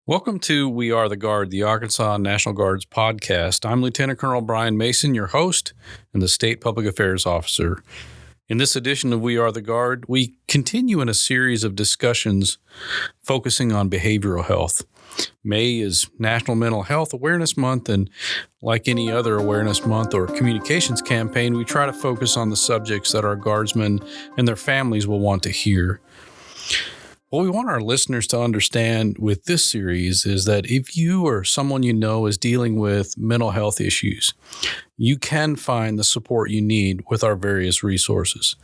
Welcome to We Are the Guard, the Arkansas National Guard's podcast. I'm Lieutenant Colonel Brian Mason, your host and the State Public Affairs Officer. In this edition of We Are the Guard, we continue in a series of discussions focusing on behavioral health. May is National Mental Health Awareness Month, and like any other awareness month or communications campaign, we try to focus on the subjects that our guardsmen and their families will want to hear. What we want our listeners to understand with this series is that if you or someone you know is dealing with mental health issues, you can find the support you need with our various resources.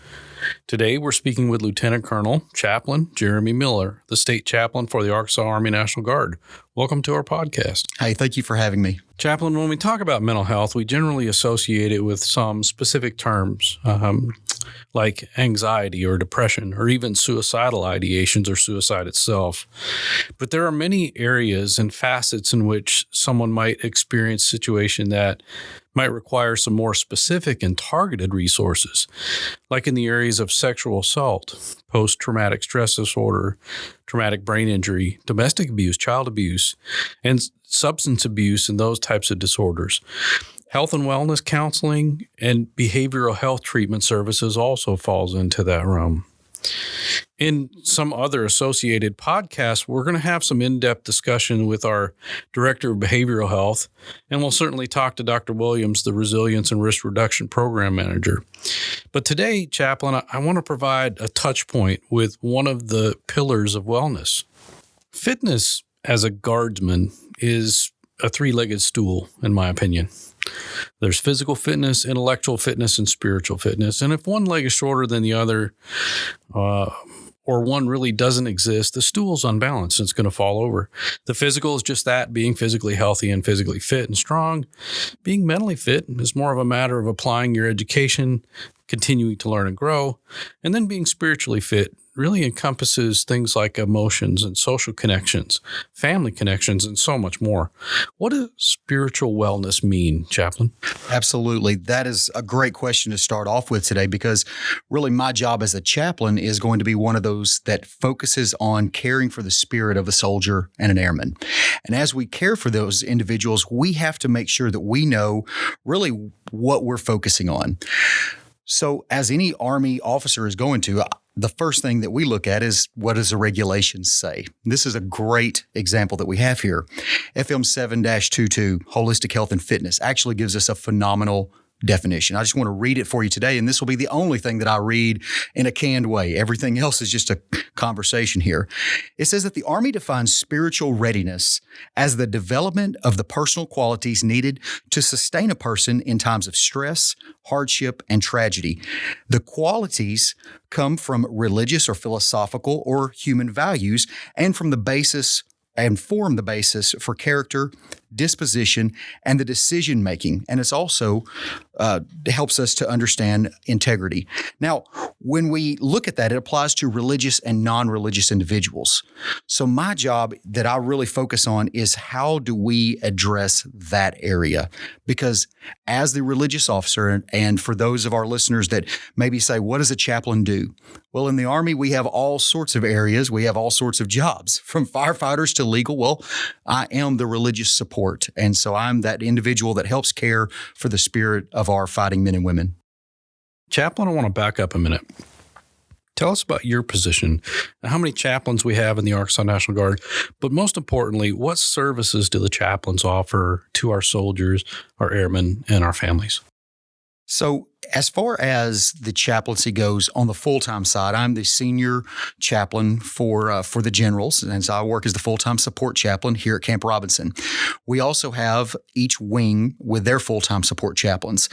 Today, we're speaking with Lieutenant Colonel Chaplain Jeremy Miller, the State Chaplain for the Arkansas Army National Guard. Welcome to our podcast. Hey, thank you for having me. Chaplain, when we talk about mental health, we generally associate it with some specific terms, like anxiety or depression, or even suicidal ideations or suicide itself. But there are many areas and facets in which someone might experience a situation that might require some more specific and targeted resources, like in the areas of sexual assault, post-traumatic stress disorder, traumatic brain injury, domestic abuse, child abuse, and substance abuse and those types of disorders. Health and wellness counseling and behavioral health treatment services also falls into that realm. In some other associated podcasts, we're going to have some in-depth discussion with our Director of Behavioral Health, and we'll certainly talk to Dr. Williams, the Resilience and Risk Reduction Program Manager. But today, Chaplain, I want to provide a touch point with one of the pillars of wellness. Fitness as a guardsman is a three-legged stool, in my opinion. There's physical fitness, intellectual fitness, and spiritual fitness. And if one leg is shorter than the other, or one really doesn't exist, the stool's unbalanced and it's going to fall over. The physical is just that, being physically healthy and physically fit and strong. Being mentally fit is more of a matter of applying your education, continuing to learn and grow. And then being spiritually fit really encompasses things like emotions and social connections, family connections, and so much more. What does spiritual wellness mean, Chaplain? Absolutely. That is a great question to start off with today, because really my job as a chaplain is going to be one of those that focuses on caring for the spirit of a soldier and an airman. And as we care for those individuals, we have to make sure that we know really what we're focusing on. So as any Army officer is going to, the first thing that we look at is, what does the regulations say? This is a great example that we have here. FM 7-22, Holistic Health and Fitness, actually gives us a phenomenal definition. I just want to read it for you today, and this will be the only thing that I read in a canned way. Everything else is just a conversation here. It says that the Army defines spiritual readiness as the development of the personal qualities needed to sustain a person in times of stress, hardship, and tragedy. The qualities come from religious or philosophical or human values and form the basis for character, disposition, and the decision making. And it's also helps us to understand integrity. Now, when we look at that, it applies to religious and non-religious individuals. So my job that I really focus on is, how do we address that area? Because as the religious officer, and for those of our listeners that maybe say, what does a chaplain do? Well, in the Army, we have all sorts of areas. We have all sorts of jobs, from firefighters to legal. Well, I am the religious support. And so I'm that individual that helps care for the spirit of our fighting men and women. Chaplain, I want to back up a minute. Tell us about your position and how many chaplains we have in the Arkansas National Guard. But most importantly, what services do the chaplains offer to our soldiers, our airmen, and our families? So as far as the chaplaincy goes, on the full-time side, I'm the senior chaplain for the generals, and so I work as the full-time support chaplain here at Camp Robinson. We also have each wing with their full-time support chaplains,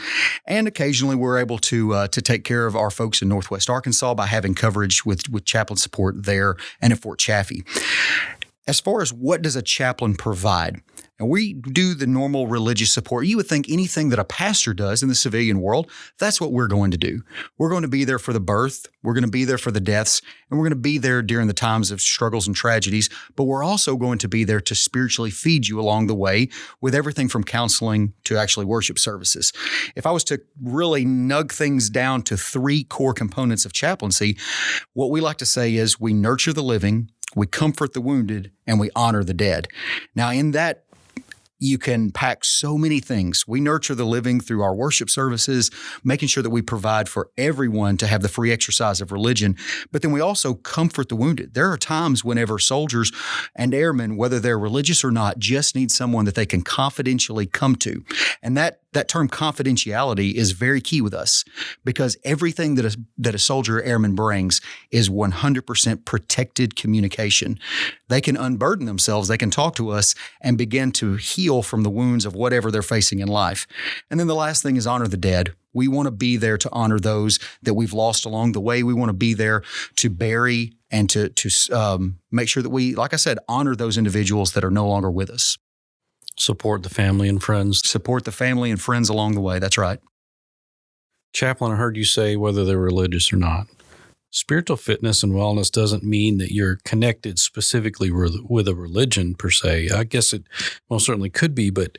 and occasionally we're able to take care of our folks in Northwest Arkansas by having coverage with chaplain support there and at Fort Chaffee. As far as what does a chaplain provide, and we do the normal religious support. You would think anything that a pastor does in the civilian world, that's what we're going to do. We're going to be there for the birth. We're going to be there for the deaths. And we're going to be there during the times of struggles and tragedies. But we're also going to be there to spiritually feed you along the way with everything from counseling to actually worship services. If I was to really nug things down to three core components of chaplaincy, what we like to say is we nurture the living, we comfort the wounded, and we honor the dead. Now, in that, you can pack so many things. We nurture the living through our worship services, making sure that we provide for everyone to have the free exercise of religion. But then we also comfort the wounded. There are times whenever soldiers and airmen, whether they're religious or not, just need someone that they can confidentially come to. And that term confidentiality is very key with us, because everything that a soldier or airman brings is 100% protected communication. They can unburden themselves, they can talk to us and begin to heal from the wounds of whatever they're facing in life. And then the last thing is honor the dead. We want to be there to honor those that we've lost along the way. We want to be there to bury and to make sure that we, like I said, honor those individuals that are no longer with us. Support the family and friends. Support the family and friends along the way. That's right. Chaplain, I heard you say whether they're religious or not. Spiritual fitness and wellness doesn't mean that you're connected specifically with a religion per se. I guess it most certainly could be, but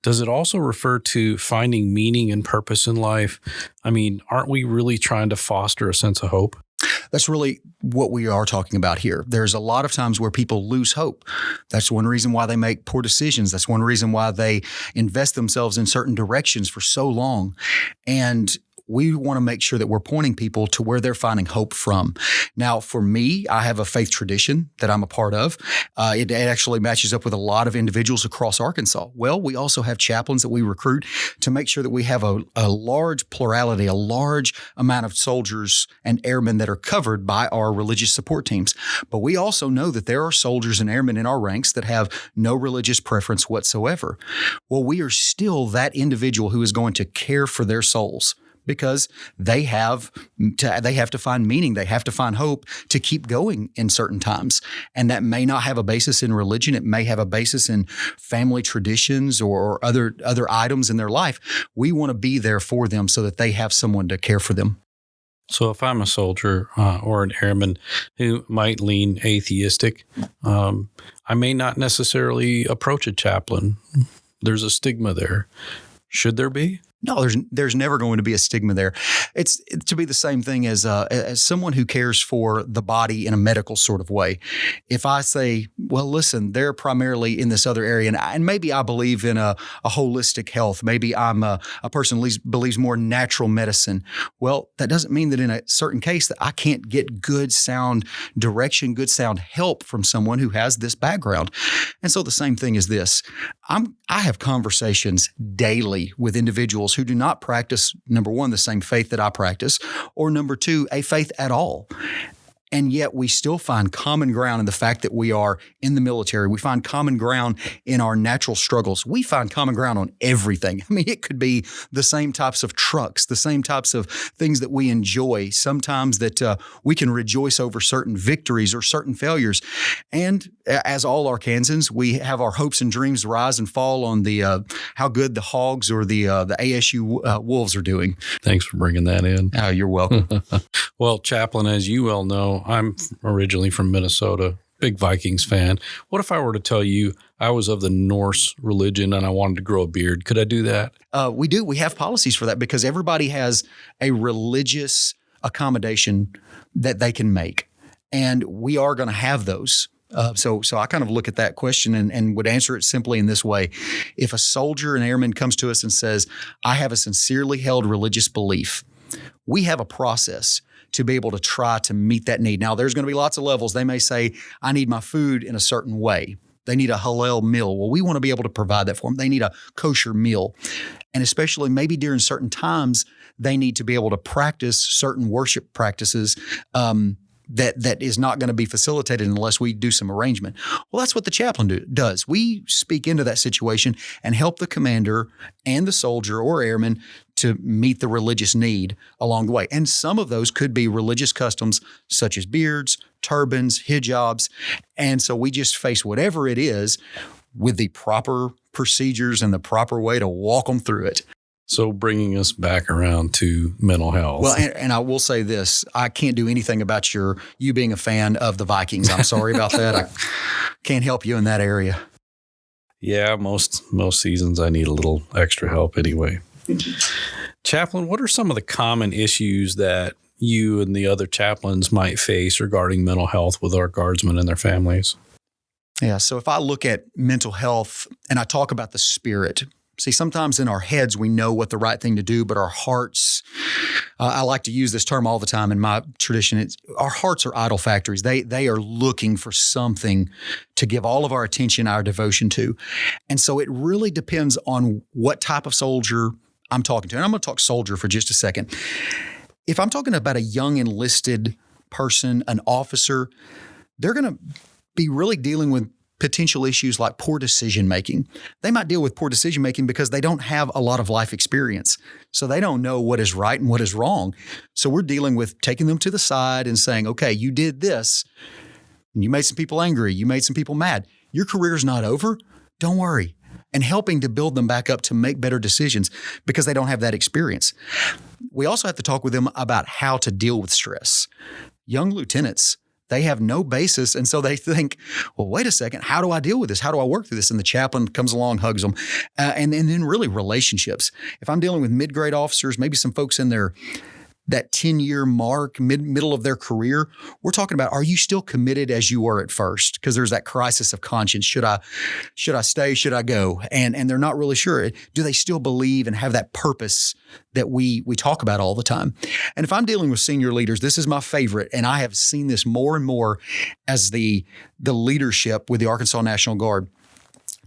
does it also refer to finding meaning and purpose in life? I mean, aren't we really trying to foster a sense of hope? That's really what we are talking about here. There's a lot of times where people lose hope. That's one reason why they make poor decisions. That's one reason why they invest themselves in certain directions for so long. And we want to make sure that we're pointing people to where they're finding hope from. Now, for me, I have a faith tradition that I'm a part of. It actually matches up with a lot of individuals across Arkansas. Well, we also have chaplains that we recruit to make sure that we have a large plurality, a large amount of soldiers and airmen that are covered by our religious support teams. But we also know that there are soldiers and airmen in our ranks that have no religious preference whatsoever. Well, we are still that individual who is going to care for their souls, because they have to find meaning. They have to find hope to keep going in certain times. And that may not have a basis in religion. It may have a basis in family traditions or other items in their life. We want to be there for them so that they have someone to care for them. So if I'm a soldier or an airman who might lean atheistic, I may not necessarily approach a chaplain. There's a stigma there. Should there be? No, there's never going to be a stigma there. It's to be the same thing as someone who cares for the body in a medical sort of way. If I say, well, listen, they're primarily in this other area, and maybe I believe in a holistic health. Maybe I'm a person who believes more natural medicine. Well, that doesn't mean that in a certain case that I can't get good, sound direction, good, sound help from someone who has this background. And so the same thing is this. I have conversations daily with individuals who do not practice, number one, the same faith that I practice, or number two, a faith at all. And yet we still find common ground in the fact that we are in the military. We find common ground in our natural struggles. We find common ground on everything. I mean, it could be the same types of trucks, the same types of things that we enjoy. Sometimes that we can rejoice over certain victories or certain failures. And as all Arkansans, we have our hopes and dreams rise and fall on the how good the Hogs or the ASU Wolves are doing. Thanks for bringing that in. Oh, you're welcome. Well, Chaplain, as you well know, I'm originally from Minnesota, big Vikings fan. What if I were to tell you I was of the Norse religion and I wanted to grow a beard? Could I do that? We do. We have policies for that because everybody has a religious accommodation that they can make. And we are going to have those. So I kind of look at that question and would answer it simply in this way. If a soldier, an airman comes to us and says, I have a sincerely held religious belief, we have a process to be able to try to meet that need. Now, there's going to be lots of levels. They may say, I need my food in a certain way. They need a halal meal. Well, we want to be able to provide that for them. They need a kosher meal. And especially maybe during certain times, they need to be able to practice certain worship practices that is not going to be facilitated unless we do some arrangement. Well, that's what the chaplain does. We speak into that situation and help the commander and the soldier or airman to meet the religious need along the way. And some of those could be religious customs such as beards, turbans, hijabs. And so we just face whatever it is with the proper procedures and the proper way to walk them through it. So bringing us back around to mental health. Well, and I will say this, I can't do anything about you being a fan of the Vikings. I'm sorry about that. I can't help you in that area. Yeah, most seasons I need a little extra help anyway. Chaplain, what are some of the common issues that you and the other chaplains might face regarding mental health with our guardsmen and their families? Yeah. So if I look at mental health and I talk about the spirit, see, sometimes in our heads, we know what the right thing to do, but our hearts, I like to use this term all the time in my tradition. Our hearts are idol factories. They are looking for something to give all of our attention, our devotion to. And so it really depends on what type of soldier I'm talking to. And I'm going to talk soldier for just a second. If I'm talking about a young enlisted person, an officer, they're going to be really dealing with potential issues like poor decision making. They might deal with poor decision making because they don't have a lot of life experience. So they don't know what is right and what is wrong. So we're dealing with taking them to the side and saying, okay, you did this. And you made some people angry. You made some people mad. Your career's not over. Don't worry. And helping to build them back up to make better decisions because they don't have that experience. We also have to talk with them about how to deal with stress. Young lieutenants, they have no basis. And so they think, well, wait a second, how do I deal with this? How do I work through this? And the chaplain comes along, hugs them. And then really relationships. If I'm dealing with mid-grade officers, maybe some folks in that 10-year mark, middle of their career, we're talking about, are you still committed as you were at first? Because there's that crisis of conscience. Should I stay? Should I go? And they're not really sure. Do they still believe and have that purpose that we talk about all the time? And if I'm dealing with senior leaders, this is my favorite. And I have seen this more and more as the leadership with the Arkansas National Guard,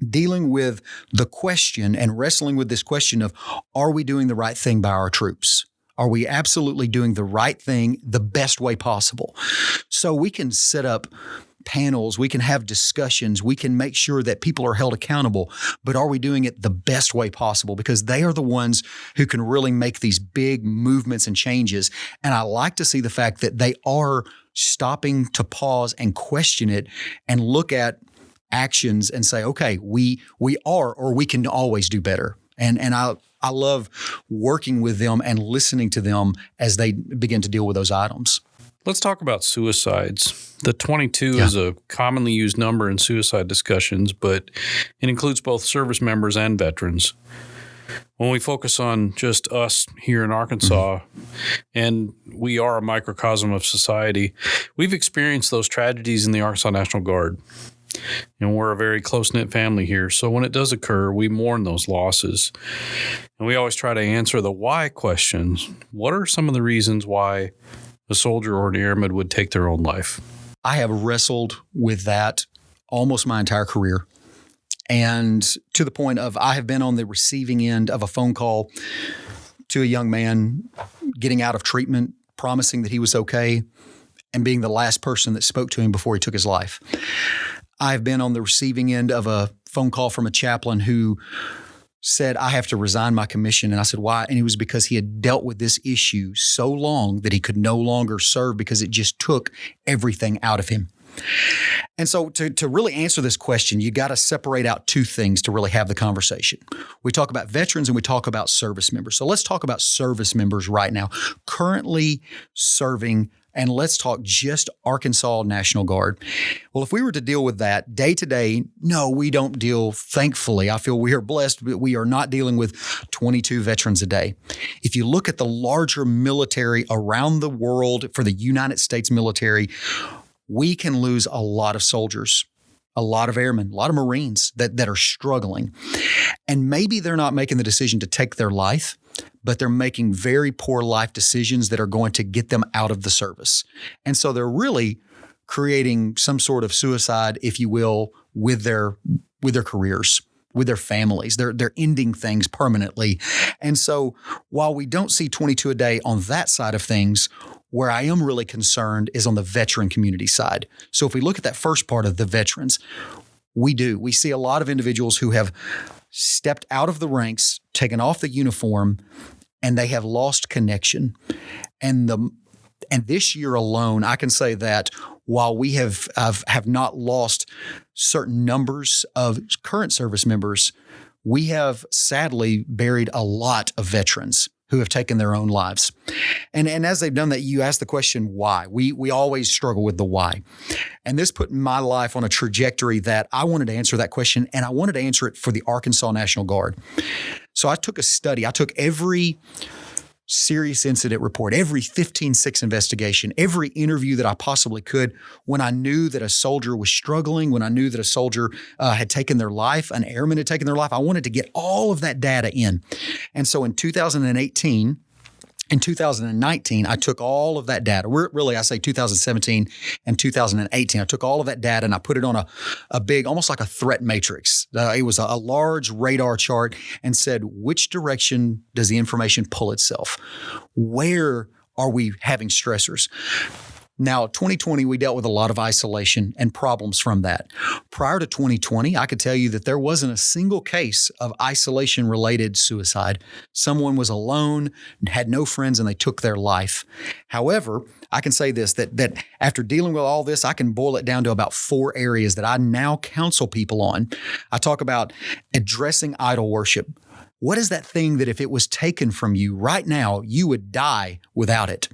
dealing with the question and wrestling with this question of, are we doing the right thing by our troops? Are we absolutely doing the right thing the best way possible? So we can set up panels, we can have discussions, we can make sure that people are held accountable, but are we doing it the best way possible? Because they are the ones who can really make these big movements and changes. And I like to see the fact that they are stopping to pause and question it and look at actions and say, okay, we are, or we can always do better. And I love working with them and listening to them as they begin to deal with those items. Let's talk about suicides. The 22 is a commonly used number in suicide discussions, but it includes both service members and veterans. When we focus on just us here in Arkansas, and we are a microcosm of society, we've experienced those tragedies in the Arkansas National Guard. And we're a very close-knit family here. So when it does occur, we mourn those losses. And we always try to answer the why questions. What are some of the reasons why a soldier or an airman would take their own life? I have wrestled with that almost my entire career. And to the point of I have been on the receiving end of a phone call to a young man getting out of treatment, promising that he was okay, and being the last person that spoke to him before he took his life. I've been on the receiving end of a phone call from a chaplain who said, I have to resign my commission. And I said, why? And it was because he had dealt with this issue so long that he could no longer serve because it just took everything out of him. And so to really answer this question, you got to separate out two things to really have the conversation. We talk about veterans and we talk about service members. So let's talk about service members right now, currently serving. And let's talk just Arkansas National Guard. Well, if we were to deal with that day to day, no, we don't deal, thankfully. I feel we are blessed, but we are not dealing with 22 veterans a day. If you look at the larger military around the world for the United States military, we can lose a lot of soldiers, a lot of airmen, a lot of Marines that are struggling. And maybe they're not making the decision to take their life, but they're making very poor life decisions that are going to get them out of the service. And so they're really creating some sort of suicide, if you will, with their careers, with their families. They're ending things permanently. And so while we don't see 22 a day on that side of things, where I am really concerned is on the veteran community side. So if we look at that first part of the veterans, we see a lot of individuals who have stepped out of the ranks, taken off the uniform, and they have lost connection. And this year alone, I can say that while we have not lost certain numbers of current service members, we have sadly buried a lot of veterans who have taken their own lives. And as they've done that, you ask the question, why? We always struggle with the why. And this put my life on a trajectory that I wanted to answer that question, and I wanted to answer it for the Arkansas National Guard. So I took a study. I took every serious incident report, every 15-6 investigation, every interview that I possibly could. When I knew that a soldier was struggling, when I knew that a soldier had taken their life, an airman had taken their life, I wanted to get all of that data in. And so in 2018, in 2019, I took all of that data. I say 2017 and 2018. I took all of that data and I put it on a big, almost like a threat matrix. It was a large radar chart and said, which direction does the information pull itself? Where are we having stressors? Now, 2020, we dealt with a lot of isolation and problems from that. Prior to 2020, I could tell you that there wasn't a single case of isolation-related suicide. Someone was alone, had no friends, and they took their life. However, I can say this, that after dealing with all this, I can boil it down to about 4 areas that I now counsel people on. I talk about addressing idol worship. What is that thing that if it was taken from you right now, you would die without it?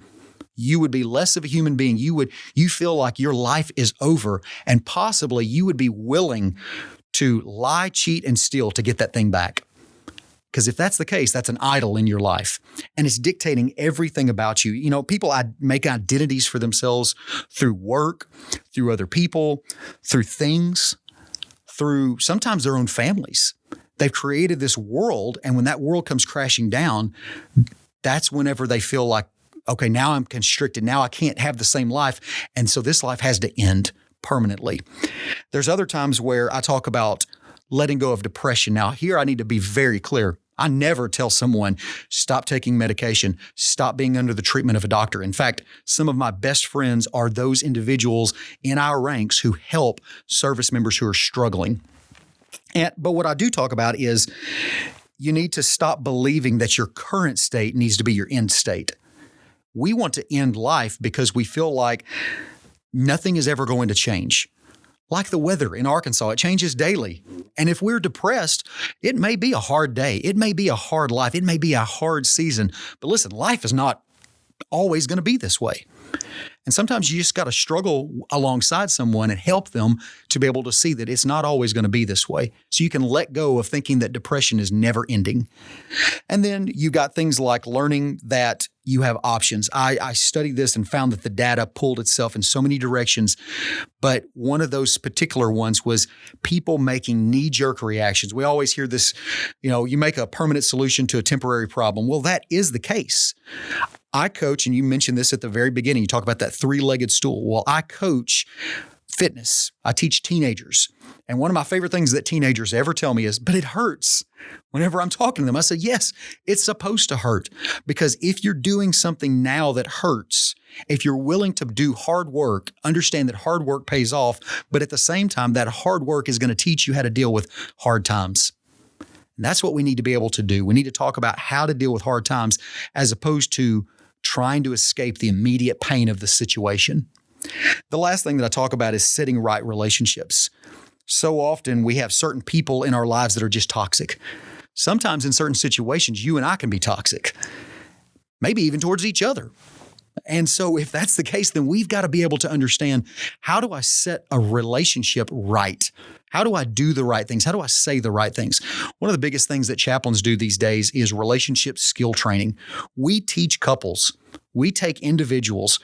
You would be less of a human being. You feel like your life is over, and possibly you would be willing to lie, cheat, and steal to get that thing back. Because if that's the case, that's an idol in your life, and it's dictating everything about you. You know, people make identities for themselves through work, through other people, through things, through sometimes their own families. They've created this world, and when that world comes crashing down, that's whenever they feel like, okay, now I'm constricted. Now I can't have the same life. And so this life has to end permanently. There's other times where I talk about letting go of depression. Now, here I need to be very clear. I never tell someone, stop taking medication, stop being under the treatment of a doctor. In fact, some of my best friends are those individuals in our ranks who help service members who are struggling. But what I do talk about is you need to stop believing that your current state needs to be your end state. We want to end life because we feel like nothing is ever going to change. Like the weather in Arkansas, it changes daily. And if we're depressed, it may be a hard day. It may be a hard life. It may be a hard season. But listen, life is not always going to be this way. And sometimes you just got to struggle alongside someone and help them to be able to see that it's not always going to be this way. So you can let go of thinking that depression is never ending. And then you got things like learning that you have options. I studied this and found that the data pulled itself in so many directions. But one of those particular ones was people making knee-jerk reactions. We always hear this, you make a permanent solution to a temporary problem. Well, that is the case. I coach, and you mentioned this at the very beginning, you talk about that 3-legged stool. Well, I coach fitness. I teach teenagers. And one of my favorite things that teenagers ever tell me is, but it hurts. Whenever I'm talking to them, I say, yes, it's supposed to hurt. Because if you're doing something now that hurts, if you're willing to do hard work, understand that hard work pays off, but at the same time, that hard work is going to teach you how to deal with hard times. And that's what we need to be able to do. We need to talk about how to deal with hard times as opposed to trying to escape the immediate pain of the situation. The last thing that I talk about is setting right relationships. So often we have certain people in our lives that are just toxic. Sometimes in certain situations, you and I can be toxic, maybe even towards each other. And so if that's the case, then we've got to be able to understand, how do I set a relationship right? How do I do the right things? How do I say the right things? One of the biggest things that chaplains do these days is relationship skill training. We teach couples. We take individuals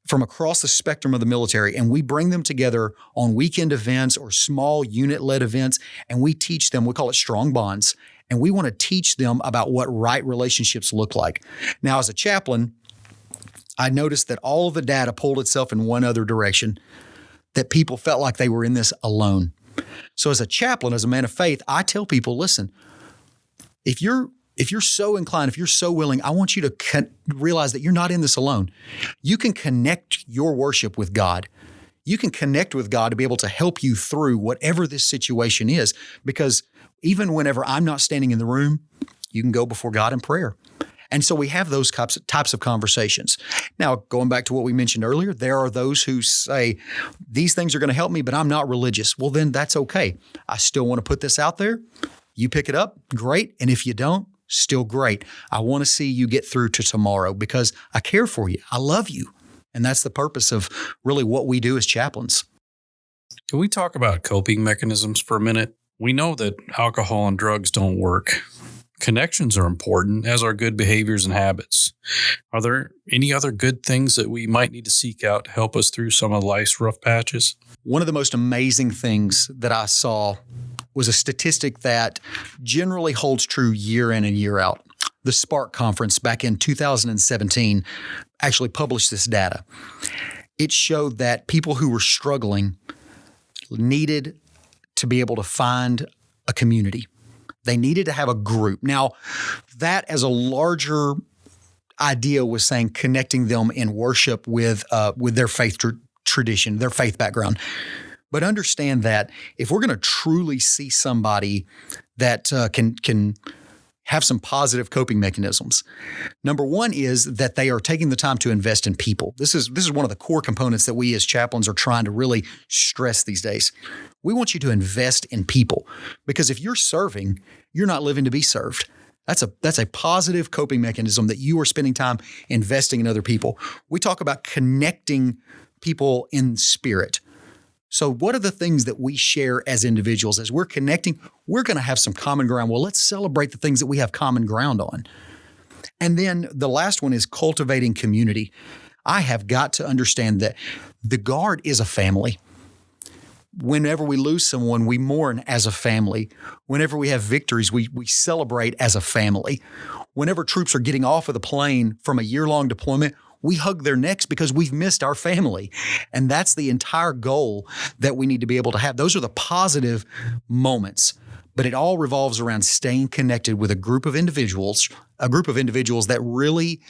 from across the spectrum of the military, and we bring them together on weekend events or small unit-led events, and we teach them, we call it strong bonds, and we want to teach them about what right relationships look like. Now, as a chaplain, I noticed that all of the data pulled itself in one other direction, that people felt like they were in this alone. So as a chaplain, as a man of faith, I tell people, listen, if you're so inclined, if you're so willing, I want you to realize that you're not in this alone. You can connect your worship with God. You can connect with God to be able to help you through whatever this situation is, because even whenever I'm not standing in the room, you can go before God in prayer. And so we have those types of conversations. Now, going back to what we mentioned earlier, there are those who say, these things are going to help me, but I'm not religious. Well, then that's okay. I still want to put this out there. You pick it up, great. And if you don't, still great. I want to see you get through to tomorrow because I care for you. I love you. And that's the purpose of really what we do as chaplains. Can we talk about coping mechanisms for a minute? We know that alcohol and drugs don't work. Connections are important, as are good behaviors and habits. Are there any other good things that we might need to seek out to help us through some of life's rough patches? One of the most amazing things that I saw was a statistic that generally holds true year in and year out. The Spark Conference back in 2017 actually published this data. It showed that people who were struggling needed to be able to find a community. They needed to have a group. Now, that as a larger idea was saying connecting them in worship with their faith tradition, their faith background. But understand that if we're going to truly see somebody that can have some positive coping mechanisms, number one is that they are taking the time to invest in people. This is one of the core components that we as chaplains are trying to really stress these days. We want you to invest in people, because if you're serving, you're not living to be served. That's a positive coping mechanism that you are spending time investing in other people. We talk about connecting people in spirit. So what are the things that we share as individuals? As we're connecting, we're going to have some common ground. Well, let's celebrate the things that we have common ground on. And then the last one is cultivating community. I have got to understand that the Guard is a family. Whenever we lose someone, we mourn as a family. Whenever we have victories, we celebrate as a family. Whenever troops are getting off of the plane from a year-long deployment, we hug their necks because we've missed our family. And that's the entire goal that we need to be able to have. Those are the positive moments. But it all revolves around staying connected with a group of individuals that really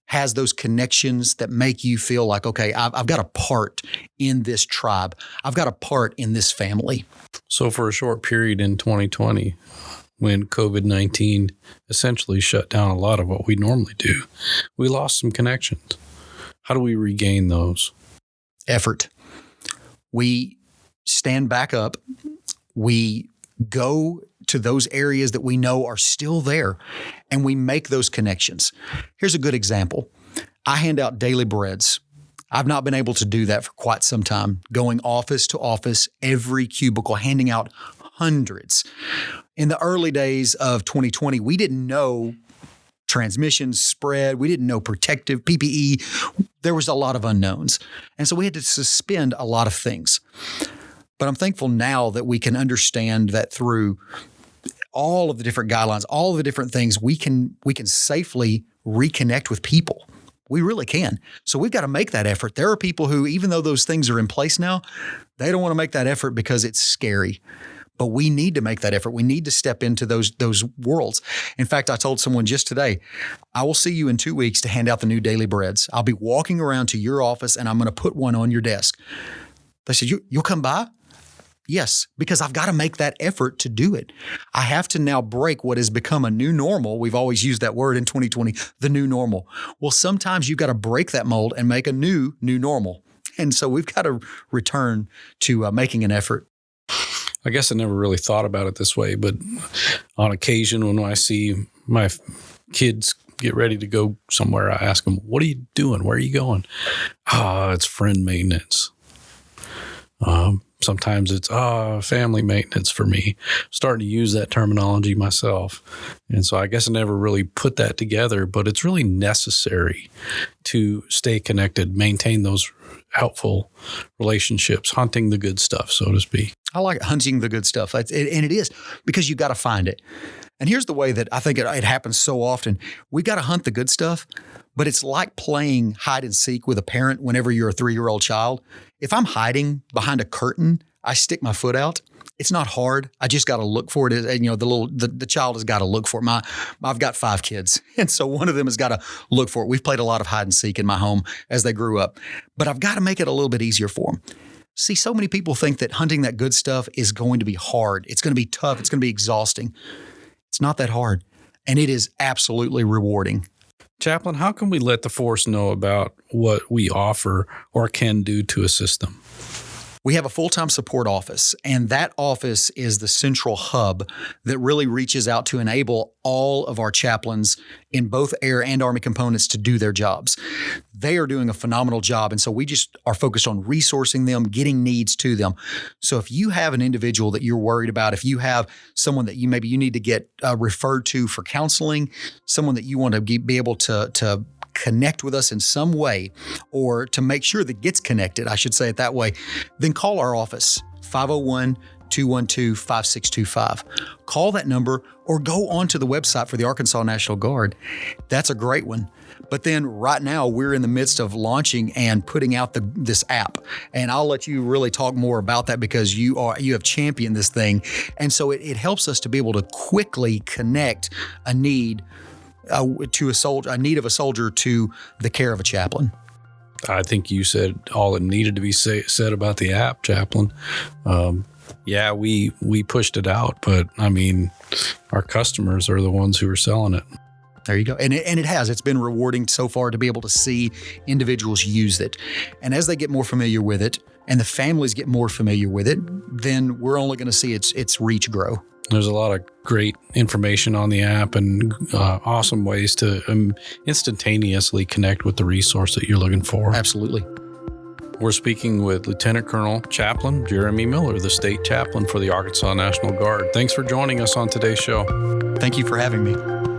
has those connections that make you feel like, okay, I've got a part in this tribe. I've got a part in this family. So for a short period in 2020, when COVID-19 essentially shut down a lot of what we normally do, we lost some connections. How do we regain those? Effort. We stand back up. We go to those areas that we know are still there, and we make those connections. Here's a good example. I hand out daily breads. I've not been able to do that for quite some time, going office to office, every cubicle, handing out hundreds. In the early days of 2020, we didn't know transmissions spread. We didn't know protective PPE. There was a lot of unknowns. And so we had to suspend a lot of things. But I'm thankful now that we can understand that through all of the different guidelines, all of the different things, we can safely reconnect with people. We really can. So we've got to make that effort. There are people who, even though those things are in place now, they don't want to make that effort because it's scary. But we need to make that effort. We need to step into those worlds. In fact, I told someone just today, I will see you in 2 weeks to hand out the new daily breads. I'll be walking around to your office and I'm going to put one on your desk. They said, you'll come by? Yes, because I've got to make that effort to do it. I have to now break what has become a new normal. We've always used that word in 2020, the new normal. Well, sometimes you've got to break that mold and make a new normal. And so we've got to return to making an effort. I guess I never really thought about it this way, but on occasion when I see my kids get ready to go somewhere, I ask them, what are you doing? Where are you going? It's friend maintenance. Sometimes it's family maintenance for me. Starting to use that terminology myself. And so I guess I never really put that together, but it's really necessary to stay connected, maintain those helpful relationships, hunting the good stuff, so to speak. I like it, hunting the good stuff. And it is because you got to find it. And here's the way that I think it happens so often. We got to hunt the good stuff, but it's like playing hide and seek with a parent whenever you're a 3-year-old child. If I'm hiding behind a curtain, I stick my foot out. It's not hard. I just got to look for it. And, the child has got to look for it. I've got 5 kids. And so one of them has got to look for it. We've played a lot of hide and seek in my home as they grew up, but I've got to make it a little bit easier for them. See, so many people think that hunting that good stuff is going to be hard. It's going to be tough. It's going to be exhausting. It's not that hard. And it is absolutely rewarding. Chaplain, how can we let the force know about what we offer or can do to assist them? We have a full-time support office, and that office is the central hub that really reaches out to enable all of our chaplains in both Air and Army components to do their jobs. They are doing a phenomenal job, and so we just are focused on resourcing them, getting needs to them. So if you have an individual that you're worried about, if you have someone that you need to get referred to for counseling, someone that you want to be able to connect with us in some way, or to make sure that gets connected, I should say it that way, then call our office, 501-212-5625. Call that number or go onto the website for the Arkansas National Guard. That's a great one. But then right now we're in the midst of launching and putting out this app. And I'll let you really talk more about that because you have championed this thing. And so it helps us to be able to quickly connect a need to a need of a soldier to the care of a chaplain. I think you said all that needed to be said about the app, Chaplain. Yeah, we pushed it out, but I mean, our customers are the ones who are selling it. There you go. And it's been rewarding so far to be able to see individuals use it. And as they get more familiar with it and the families get more familiar with it, then we're only going to see its reach grow. There's a lot of great information on the app and awesome ways to instantaneously connect with the resource that you're looking for. Absolutely. We're speaking with Lieutenant Colonel Chaplain Jeremy Miller, the State Chaplain for the Arkansas National Guard. Thanks for joining us on today's show. Thank you for having me.